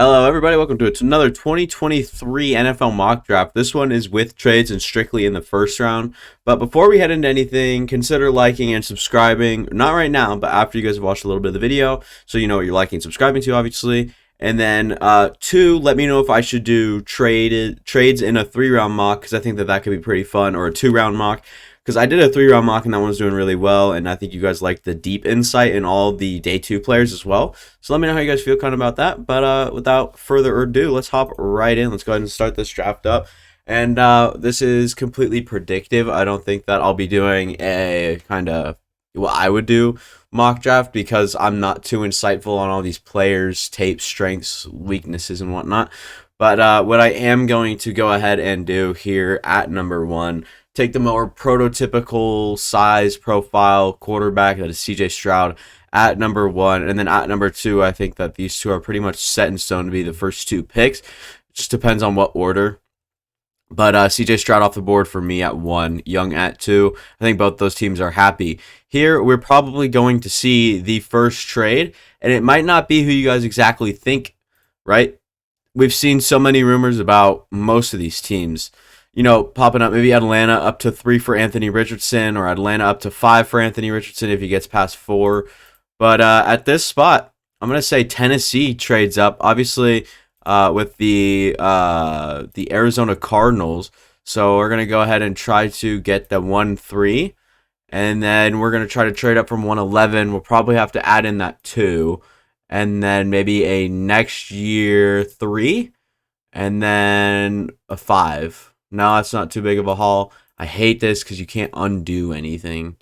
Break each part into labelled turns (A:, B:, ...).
A: Hello, everybody. Welcome to another 2023 NFL mock draft. This one is with trades and strictly in the first round. But before we head into anything, consider liking and subscribing. Not right now, but after you guys have watched a little bit of the video, so you know what you're liking and subscribing to, obviously. And then two, let me know if I should do trades in a 3-round mock, because I think that could be pretty fun, or a 2-round mock. Because I did a 3-round mock and that one was doing really well, and I think you guys liked the deep insight in all the day 2 players as well. So let me know how you guys feel kind of about that. But without further ado, let's hop right in. Let's go ahead and start this draft up. And this is completely predictive. I don't think that I'll be doing a kind of what I would do mock draft, because I'm not too insightful on all these players, tapes, strengths, weaknesses, and whatnot. But what I am going to go ahead and do here at number 1, take the more prototypical size profile quarterback, that is CJ Stroud, at number 1. And then at number 2, I think that these two are pretty much set in stone to be the first 2 picks. It just depends on what order. But CJ Stroud off the board for me at 1, Young at 2. I think both those teams are happy. Here, we're probably going to see the first trade, and it might not be who you guys exactly think, right? We've seen so many rumors about most of these teams, you know, popping up. Maybe Atlanta up to 3 for Anthony Richardson, or Atlanta up to 5 for Anthony Richardson if he gets past 4. But at this spot, I'm going to say Tennessee trades up, obviously, with the Arizona Cardinals. So we're going to go ahead and try to get the 1-3. And then we're going to try to trade up from 111. We'll probably have to add in that 2. And then maybe a next year 3. And then a 5. No, that's not too big of a haul. I hate this because you can't undo anything.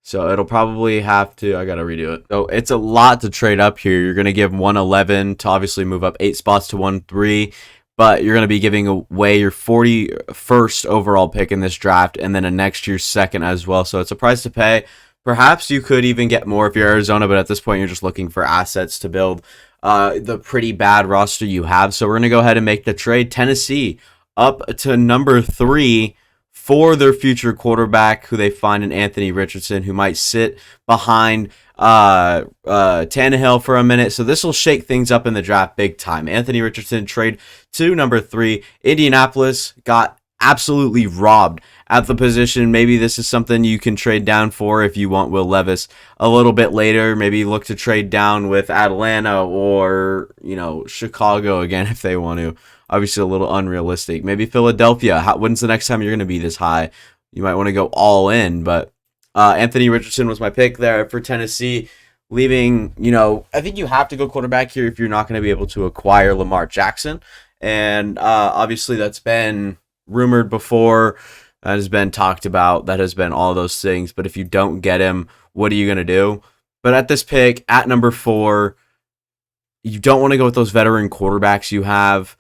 A: So it'll probably have to, I got to redo it. So it's a lot to trade up here. You're going to give 111 to obviously move up 8 spots to 1-3. But you're going to be giving away your 41st overall pick in this draft, and then a next year's second as well. So it's a price to pay. Perhaps you could even get more if you're Arizona, but at this point you're just looking for assets to build the pretty bad roster you have. So we're going to go ahead and make the trade. Tennessee up to number 3 for their future quarterback, who they find in Anthony Richardson, who might sit behind Tannehill for a minute. So this will shake things up in the draft big time. Anthony Richardson trade to number 3. Indianapolis got absolutely robbed at the position. Maybe this is something you can trade down for if you want Will Levis a little bit later. Maybe look to trade down with Atlanta or, you know, Chicago again if they want to. Obviously a little unrealistic. Maybe Philadelphia. When's the next time you're going to be this high? You might want to go all in, but Anthony Richardson was my pick there for Tennessee, leaving, you know, I think you have to go quarterback here if you're not going to be able to acquire Lamar Jackson. And obviously that's been rumored before, that has been talked about, that has been all those things. But if you don't get him, what are you going to do? But at this pick, at number 4, you don't want to go with those veteran quarterbacks you have.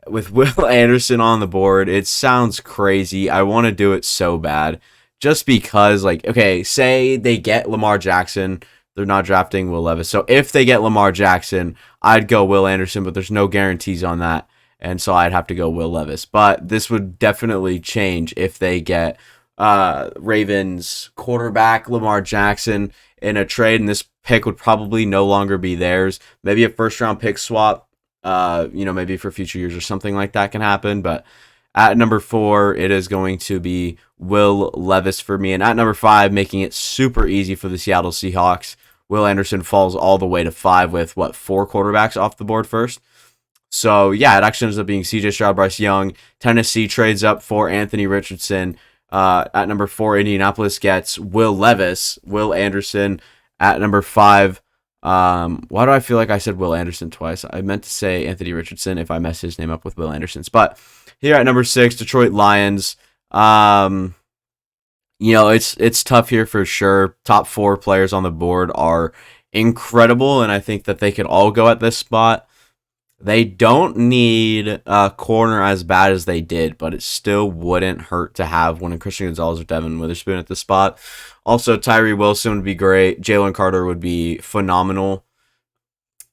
A: With Will Anderson on the board, it sounds crazy. I want to do it so bad. Just because, like, okay, say they get Lamar Jackson, they're not drafting Will Levis. So if they get Lamar Jackson, I'd go Will Anderson, but there's no guarantees on that. And so I'd have to go Will Levis. But this would definitely change if they get Ravens quarterback Lamar Jackson in a trade, and this pick would probably no longer be theirs. Maybe a first-round pick swap. You know, maybe for future years or something like that can happen. But at number 4, it is going to be Will Levis for me. And at number 5, making it super easy for the Seattle Seahawks, Will Anderson falls all the way to 5 with, 4 quarterbacks off the board first. So, yeah, it actually ends up being CJ Stroud, Bryce Young. Tennessee trades up for Anthony Richardson. At number 4, Indianapolis gets Will Levis. Will Anderson at number 5. Why do I feel like I said Will Anderson twice? I meant to say Anthony Richardson if I messed his name up with Will Anderson's. But here at number 6, Detroit Lions. You know, it's tough here for sure. Top 4 players on the board are incredible, and I think that they could all go at this spot. They don't need a corner as bad as they did, but it still wouldn't hurt to have one of Christian Gonzalez or Devin Witherspoon at this spot. Also, Tyree Wilson would be great. Jalen Carter would be phenomenal.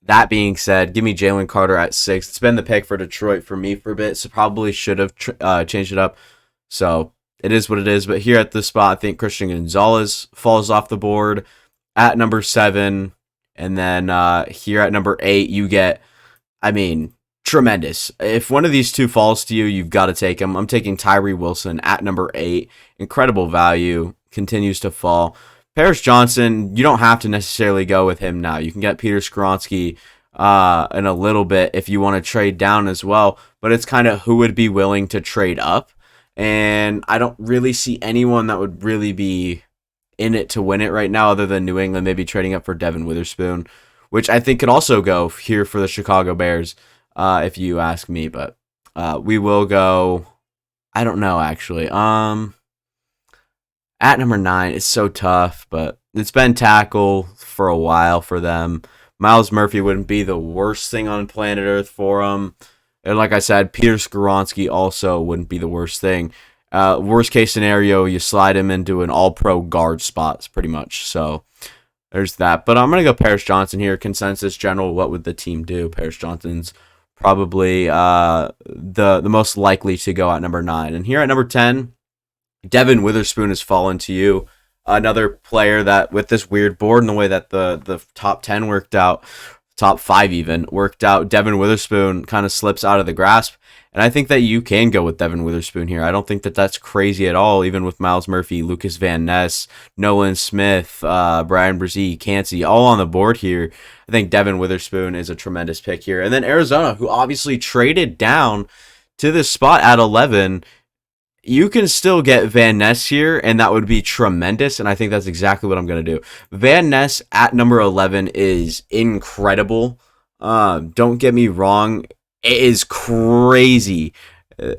A: That being said, give me Jalen Carter at 6. It's been the pick for Detroit for me for a bit, so probably should have changed it up. So it is what it is. But here at this spot, I think Christian Gonzalez falls off the board at number 7. And then here at number 8, you get I mean, tremendous. If one of these two falls to you, you've got to take him. I'm taking Tyree Wilson at number 8. Incredible value. Continues to fall. Paris Johnson, you don't have to necessarily go with him now. You can get Peter Skoronski in a little bit if you want to trade down as well. But it's kind of who would be willing to trade up. And I don't really see anyone that would really be in it to win it right now other than New England maybe trading up for Devin Witherspoon, which I think could also go here for the Chicago Bears, if you ask me. But we will go. I don't know actually. At number 9, it's so tough, but it's been tackle for a while for them. Myles Murphy wouldn't be the worst thing on planet Earth for him. And like I said, Peter Skoronski also wouldn't be the worst thing. Worst case scenario, you slide him into an all-pro guard spot, pretty much. So there's that. But I'm going to go Paris Johnson here. Consensus general, what would the team do? Paris Johnson's probably the most likely to go at number 9. And here at number 10, Devin Witherspoon has fallen to you. Another player that, with this weird board and the way that the top 10 worked out, top 5 even, worked out, Devin Witherspoon kind of slips out of the grasp. And I think that you can go with Devin Witherspoon here. I don't think that that's crazy at all, even with Myles Murphy, Lucas Van Ness, Nolan Smith, Brian Brzee, Cansey, all on the board here. I think Devin Witherspoon is a tremendous pick here. And then Arizona, who obviously traded down to this spot at 11, you can still get Van Ness here, and that would be tremendous, and I think that's exactly what I'm going to do. Van Ness at number 11 is incredible. Don't get me wrong. It is crazy.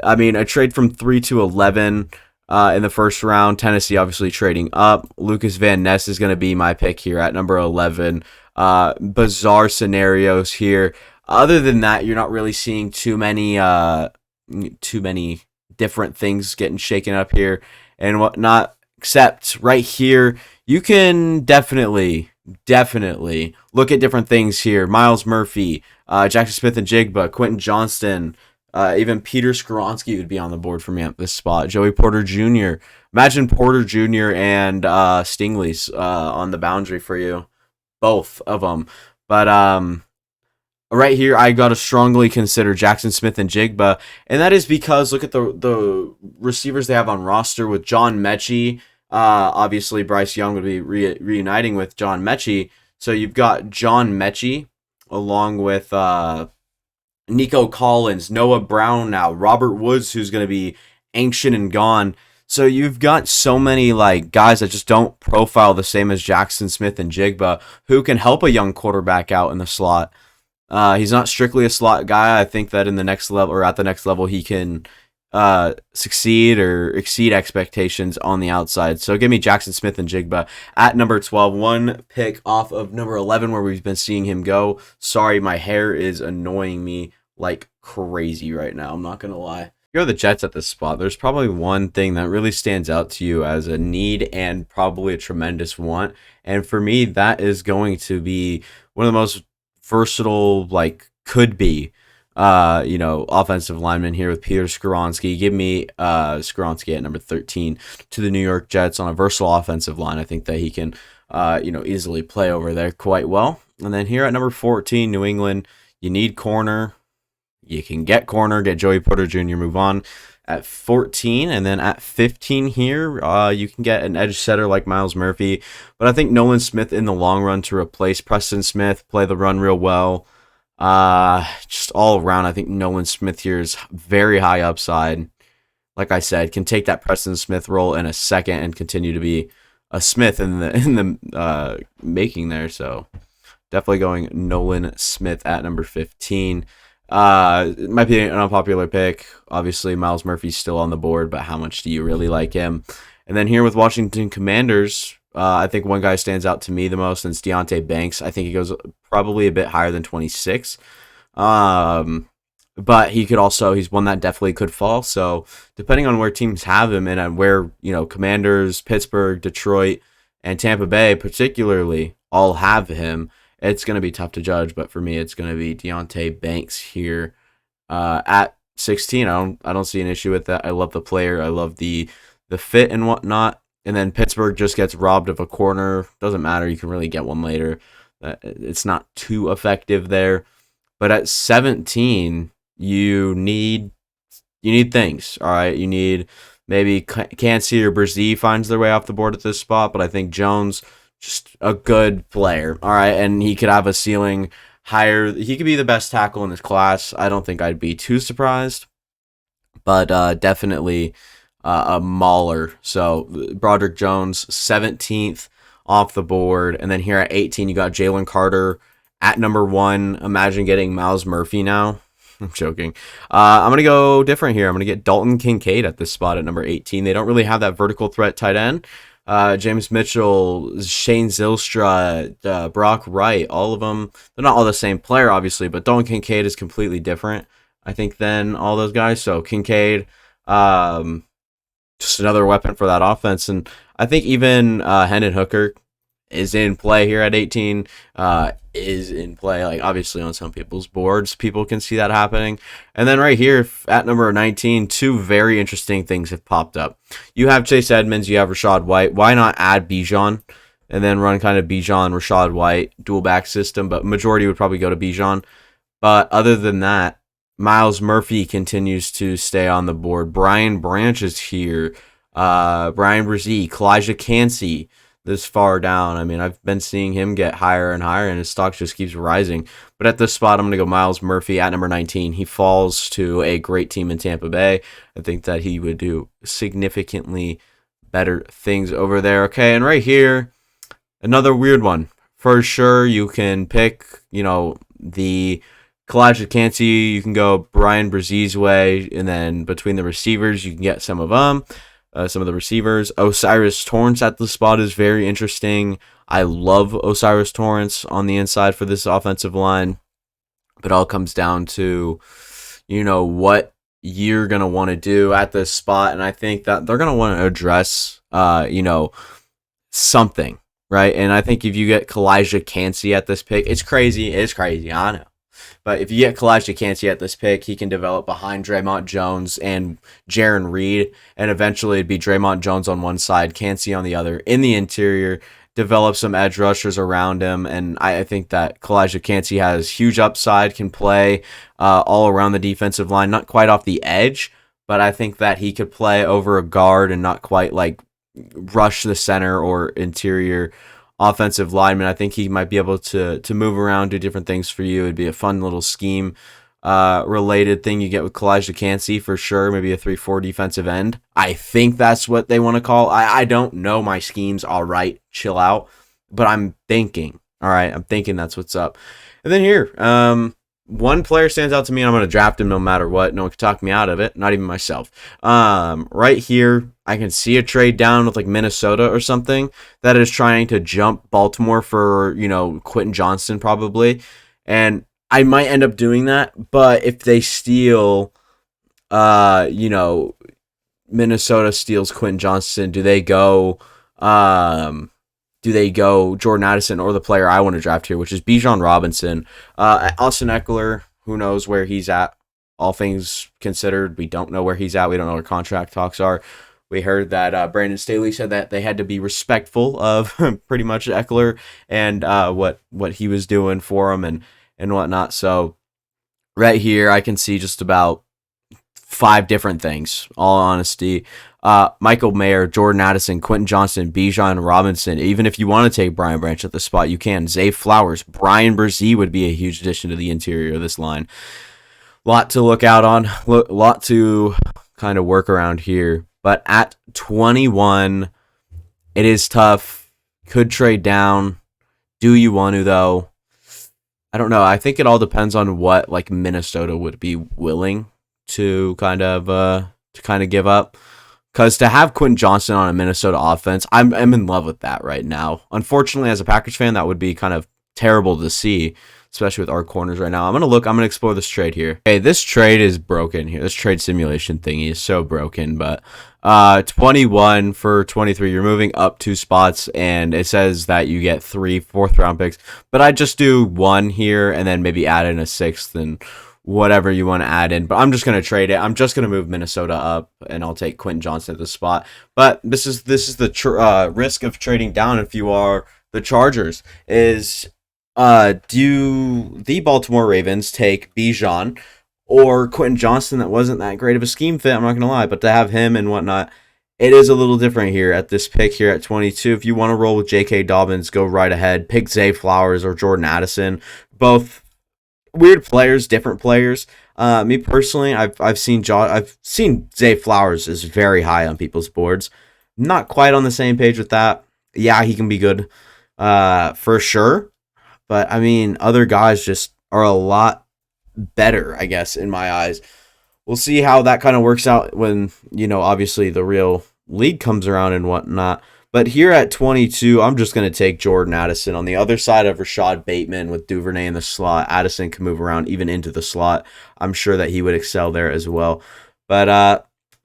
A: I mean, a trade from 3 to 11 in the first round. Tennessee obviously trading up. Lucas Van Ness is going to be my pick here at number 11. Bizarre scenarios here. Other than that, you're not really seeing too many different things getting shaken up here and whatnot, except right here you can definitely look at different things here. Myles Murphy, Jackson Smith-Njigba, Quentin Johnston, even Peter Skoronski would be on the board for me at this spot. Joey Porter Jr. Imagine Porter Jr. and Stingley's on the boundary for you, both of them. But right here, I got to strongly consider Jackson Smith-Njigba, and that is because look at the receivers they have on roster with John Mechie. Obviously, Bryce Young would be reuniting with John Mechie, so you've got John Mechie along with Nico Collins, Noah Brown now, Robert Woods, who's going to be ancient and gone. So you've got so many like guys that just don't profile the same as Jackson Smith-Njigba, who can help a young quarterback out in the slot. He's not strictly a slot guy. I think that in the next level or at the next level, he can succeed or exceed expectations on the outside. So give me Jackson Smith-Njigba at number 12, one pick off of number 11 where we've been seeing him go. Sorry, my hair is annoying me like crazy right now. I'm not going to lie. Go the Jets at this spot. There's probably one thing that really stands out to you as a need and probably a tremendous want. And for me, that is going to be one of the most versatile, like, could be, offensive lineman here with Peter Skoronski. Give me Skoronski at number 13 to the New York Jets on a versatile offensive line. I think that he can, easily play over there quite well. And then here at number 14, New England, you need corner. You can get corner, get Joey Porter Jr., move on at 14. And then at 15 here, you can get an edge setter like Myles Murphy. But I think Nolan Smith in the long run to replace Preston Smith, play the run real well. Just all around, I think Nolan Smith here is very high upside. Like I said, can take that Preston Smith role in a second and continue to be a Smith in the making there. So definitely going Nolan Smith at number 15. It might be an unpopular pick. Obviously, Myles Murphy's still on the board, but how much do you really like him? And then here with Washington Commanders, I think one guy stands out to me the most, and it's Deonte Banks. I think he goes probably a bit higher than 26. But he could also, he's one that definitely could fall. So depending on where teams have him and where, Commanders, Pittsburgh, Detroit, and Tampa Bay particularly all have him, it's going to be tough to judge, but for me, it's going to be Deonte Banks here at 16. I don't see an issue with that. I love the player. I love the fit and whatnot. And then Pittsburgh just gets robbed of a corner. Doesn't matter. You can really get one later. It's not too effective there. But at 17, you need things. All right, you need maybe Kancey or Brzee finds their way off the board at this spot, but I think Jones just a good player. All right, and he could have a ceiling higher. He could be the best tackle in this class. I don't think I'd be too surprised, but definitely a mauler. So Broderick Jones, 17th off the board, and then here at 18, you got Jalen Carter at number 1. Imagine getting Myles Murphy now. I'm joking. I'm going to go different here. I'm going to get Dalton Kincaid at this spot at number 18. They don't really have that vertical threat tight end. James Mitchell, Shane Zylstra, Brock Wright, all of them. They're not all the same player, obviously, but Dalton Kincaid is completely different, I think, than all those guys. So Kincaid, just another weapon for that offense. And I think even Hendon Hooker is in play here at 18, is in play, like obviously on some people's boards. People can see that happening. And then right here at number 19, two very interesting things have popped up. You have Chase Edmonds, you have Rachaad White. Why not add Bijan and then run kind of Bijan, Rachaad White, dual back system? But majority would probably go to Bijan. But other than that, Myles Murphy continues to stay on the board. Brian Branch is here. Brian Brzee, Kalijah Kancey, this far down. I mean, I've been seeing him get higher and higher, and his stock just keeps rising. But at this spot, I'm going to go Myles Murphy at number 19. He falls to a great team in Tampa Bay. I think that he would do significantly better things over there. Okay, and right here, another weird one. For sure, you can pick, the Kalijah Kancey. You can go Brian Brezee's way, and then between the receivers, you can get some of them. Some of the receivers. O'Cyrus Torrence at the spot is very interesting. I love O'Cyrus Torrence on the inside for this offensive line. But it all comes down to, what you're going to want to do at this spot. And I think that they're going to want to address, something, right? And I think if you get Kalijah Kancey at this pick, it's crazy. It's crazy, I know. But if you get Kalijah Kancey at this pick, he can develop behind Draymond Jones and Jarran Reed, and eventually it'd be Draymond Jones on one side, Kancey on the other, in the interior, develop some edge rushers around him, and I think that Kalijah Kancey has huge upside, can play all around the defensive line, not quite off the edge, but I think that he could play over a guard and not quite like rush the center or interior offensive lineman. I think he might be able to move around, do different things for you. It'd be a fun little scheme related thing you get with Kalijah Kancey for sure. Maybe a 3-4 defensive end. I think that's what they want to call. I don't know my schemes. All right, chill out. But I'm thinking. All right, I'm thinking that's what's up. And then here, one player stands out to me, and I'm going to draft him no matter what. No one can talk me out of it, not even myself. Right here, I can see a trade down with like Minnesota or something that is trying to jump Baltimore for, Quentin Johnston probably. And I might end up doing that, but if they steal, Minnesota steals Quentin Johnston, do they go Jordan Addison or the player I want to draft here, which is Bijan Robinson? Austin Eckler, who knows where he's at? All things considered, we don't know where he's at. We don't know where contract talks are. We heard that Brandon Staley said that they had to be respectful of pretty much Eckler and what he was doing for him and whatnot. So right here, I can see just about 5 different things, all honesty. Michael Mayer, Jordan Addison, Quentin Johnston, Bijan Robinson. Even if you want to take Brian Branch at the spot, you can. Zay Flowers, Brian Brzee would be a huge addition to the interior of this line. Lot to look out on, lot to kind of work around here. But at 21, it is tough. Could trade down. Do you want to, though? I don't know. I think it all depends on what like Minnesota would be willing to kind of give up. Because to have Quentin Johnston on a Minnesota offense, I'm in love with that right now. Unfortunately, as a Packers fan, that would be kind of terrible to see, especially with our corners right now. I'm going to explore this trade here. Okay, this trade is broken here. This trade simulation thingy is so broken, but 21 for 23, you're moving up 2 spots, and it says that you get 3 4th-round picks, but I just do 1 here and then maybe add in a 6th and whatever you want to add in, but I'm just going to trade it. I'm just going to move Minnesota up, and I'll take Quentin Johnston at the spot. But this is the risk of trading down if you are the Chargers, is Do the Baltimore Ravens take Bijan or Quentin Johnston? That wasn't that great of a scheme fit, I'm not going to lie, but to have him and whatnot, it is a little different here at this pick here at 22. If you want to roll with J.K. Dobbins, go right ahead. Pick Zay Flowers or Jordan Addison. Both weird players, different players. Me personally, I've seen Zay Flowers is very high on people's boards. Not quite on the same page with that. Yeah, he can be good, for sure. But I mean, other guys just are a lot better, I guess, in my eyes. We'll see how that kind of works out when, obviously the real league comes around and whatnot. But here at 22, I'm just going to take Jordan Addison. On the other side of Rashad Bateman with Duvernay in the slot, Addison can move around even into the slot. I'm sure that he would excel there as well. But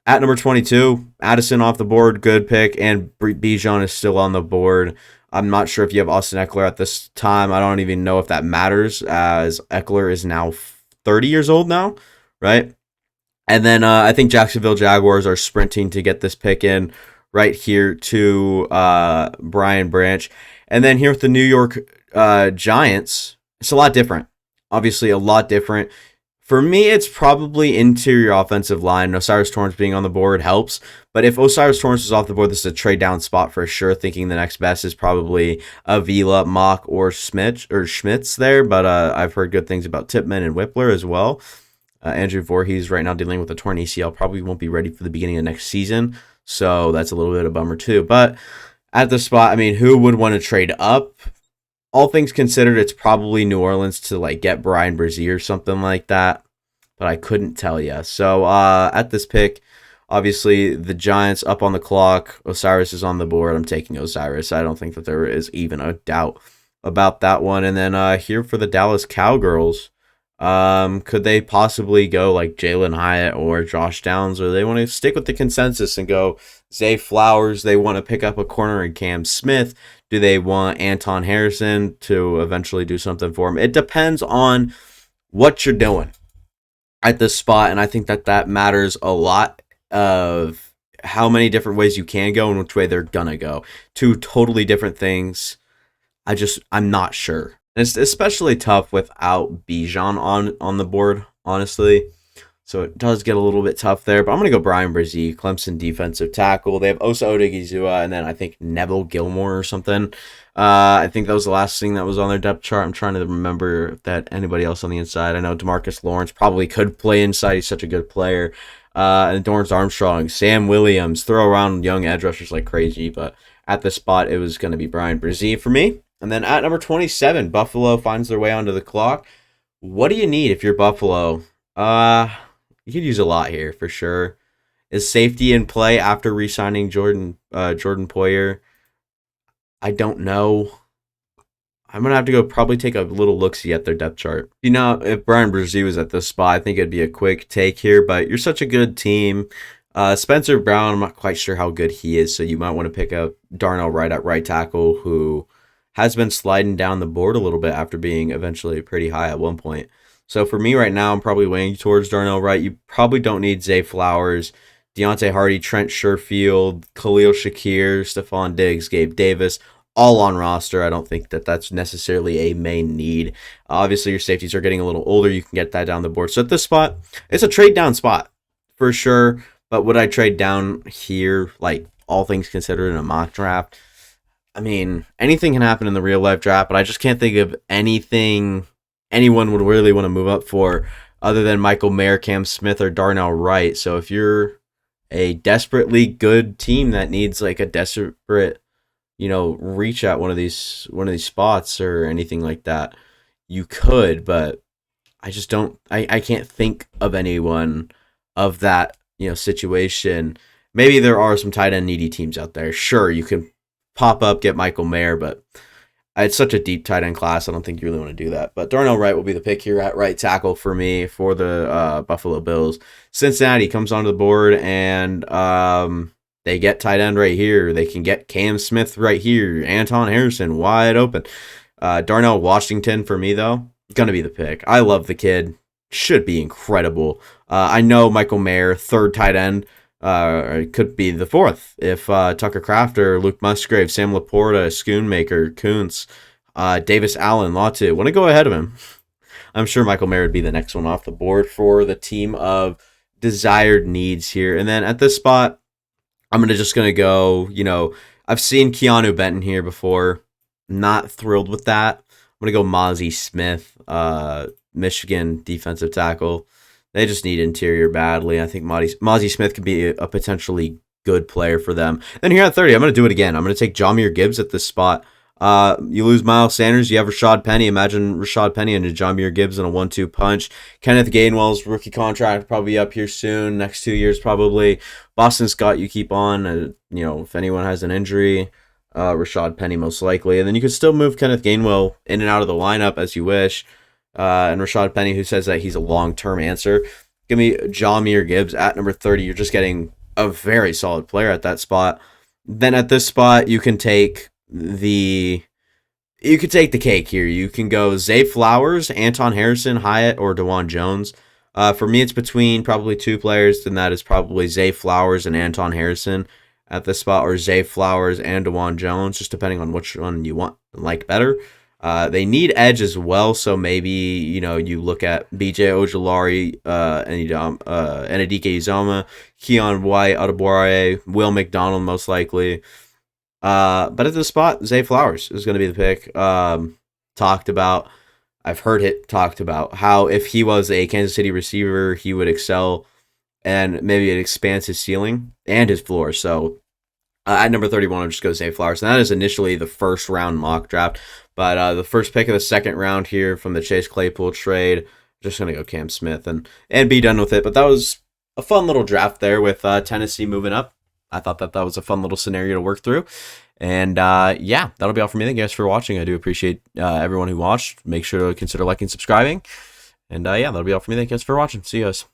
A: at number 22, Addison off the board, good pick, and Bijan is still on the board. I'm not sure if you have Austin Ekeler at this time. I don't even know if that matters, as Ekeler is now 30 years old now, right? And then I think Jacksonville Jaguars are sprinting to get this pick in right here to Brian Branch. And then here with the New York Giants, it's a lot different. Obviously, a lot different. For me, it's probably interior offensive line. Osiris Torrance being on the board helps. But if Osiris Torrance is off the board, this is a trade down spot for sure. Thinking the next best is probably Avila, Mock, or Schmitz there. But I've heard good things about Tipman and Whippler as well. Andrew Voorhees right now dealing with a torn ACL. Probably won't be ready for the beginning of next season. So that's a little bit of a bummer too. But at the spot, I mean, who would want to trade up? All things considered, it's probably New Orleans to get Brian Brazier or something like that, but I couldn't tell you. So at this pick, obviously the Giants up on the clock. Osiris is on the board. I'm taking Osiris. I don't think that there is even a doubt about that one. And then here for the Dallas Cowgirls, could they possibly go like Jalen Hyatt or Josh Downs, or they want to stick with the consensus and go Zay Flowers? They want to pick up a corner in Cam Smith. Do they want Anton Harrison to eventually do something for him? It depends on what you're doing at this spot, and I think that matters a lot of how many different ways you can go and which way they're gonna go. Two totally different things. I'm not sure. And it's especially tough without Bijan on the board, honestly. So it does get a little bit tough there. But I'm going to go Brian Brzee, Clemson defensive tackle. They have Osa Odigizua and then I think Neville Gilmore or something. I think that was the last thing that was on their depth chart. I'm trying to remember that anybody else on the inside. I know DeMarcus Lawrence probably could play inside. He's such a good player. And Dorrance Armstrong, Sam Williams, throw around young edge rushers like crazy. But at the spot, it was going to be Brian Brzee for me. And then at number 27, Buffalo finds their way onto the clock. What do you need if you're Buffalo? You could use a lot here for sure. Is safety in play after re-signing Jordan Poyer? I don't know. I'm gonna have to go probably take a little look-see at their depth chart. If Brian Brzee was at this spot, I think it'd be a quick take here. But you're such a good team. Spencer Brown, I'm not quite sure how good he is, so you might want to pick up Darnell Wright at right tackle, who has been sliding down the board a little bit after being eventually pretty high at one point. So for me right now, I'm probably weighing towards Darnell Wright. You probably don't need Zay Flowers, Deontay Hardy, Trent Sherfield, Khalil Shakir, Stephon Diggs, Gabe Davis, all on roster. I don't think that that's necessarily a main need. Obviously, your safeties are getting a little older. You can get that down the board. So at this spot, it's a trade down spot for sure. But would I trade down here, like all things considered in a mock draft? I mean, anything can happen in the real life draft, but I just can't think of anything anyone would really want to move up for other than Michael Mayer, Cam Smith, or Darnell Wright. So if you're a desperately good team that needs like a desperate, reach at one of these spots or anything like that, you could, but I just don't. I can't think of anyone of that situation. Maybe there are some tight end needy teams out there. Sure, you can pop up, get Michael Mayer, but it's such a deep tight end class. I don't think you really want to do that. But Darnell Wright will be the pick here at right tackle for me for the Buffalo Bills. Cincinnati comes onto the board, and they get tight end right here. They can get Cam Smith right here. Anton Harrison wide open. Darnell Washington for me, though, going to be the pick. I love the kid. Should be incredible. I know Michael Mayer, third tight end, it could be the fourth if Tucker Kraft or Luke Musgrave, Sam Laporta, Schoonmaker, Kuntz, Davis Allen, Latu. Want to go ahead of him. I'm sure Michael Mayer would be the next one off the board for the team of desired needs here. And then at this spot, I'm just gonna go, I've seen Keanu Benton here before. Not thrilled with that. I'm gonna go Mozzie Smith, Michigan defensive tackle. They just need interior badly. I think Mozzie Smith could be a potentially good player for them. And here at 30, I'm gonna do it again. I'm gonna take Jahmyr Gibbs at this spot. You lose Miles Sanders, you have Rashad Penny. Imagine Rashad Penny and Jahmyr Gibbs in a 1-2 punch. Kenneth Gainwell's rookie contract probably up here soon, next 2 years probably. Boston Scott, you keep on. If anyone has an injury, Rashad Penny most likely. And then you could still move Kenneth Gainwell in and out of the lineup as you wish. And Rashad Penny, who says that he's a long-term answer. Give me Jahmyr Gibbs at number 30. You're just getting a very solid player at that spot. Then at this spot, you can take the cake here. You can go Zay Flowers, Anton Harrison, Hyatt, or DeJuan Jones. For me, it's between probably two players, and that is probably Zay Flowers and Anton Harrison at this spot, or Zay Flowers and DeJuan Jones, just depending on which one you like better. They need edge as well, so maybe you look at BJ Ojulari, and Adike Uzoma, Keon White, Adebawore, Will McDonald most likely. But at this spot, Zay Flowers is going to be the pick. I've heard it talked about how if he was a Kansas City receiver, he would excel, and maybe it expands his ceiling and his floor. So at number 31, I'll just go Zay Flowers. And that is initially the first round mock draft. But the first pick of the second round here from the Chase Claypool trade, just going to go Cam Smith and be done with it. But that was a fun little draft there with Tennessee moving up. I thought that was a fun little scenario to work through. And that'll be all for me. Thank you guys for watching. I do appreciate everyone who watched. Make sure to consider liking and subscribing. And that'll be all for me. Thank you guys for watching. See you guys.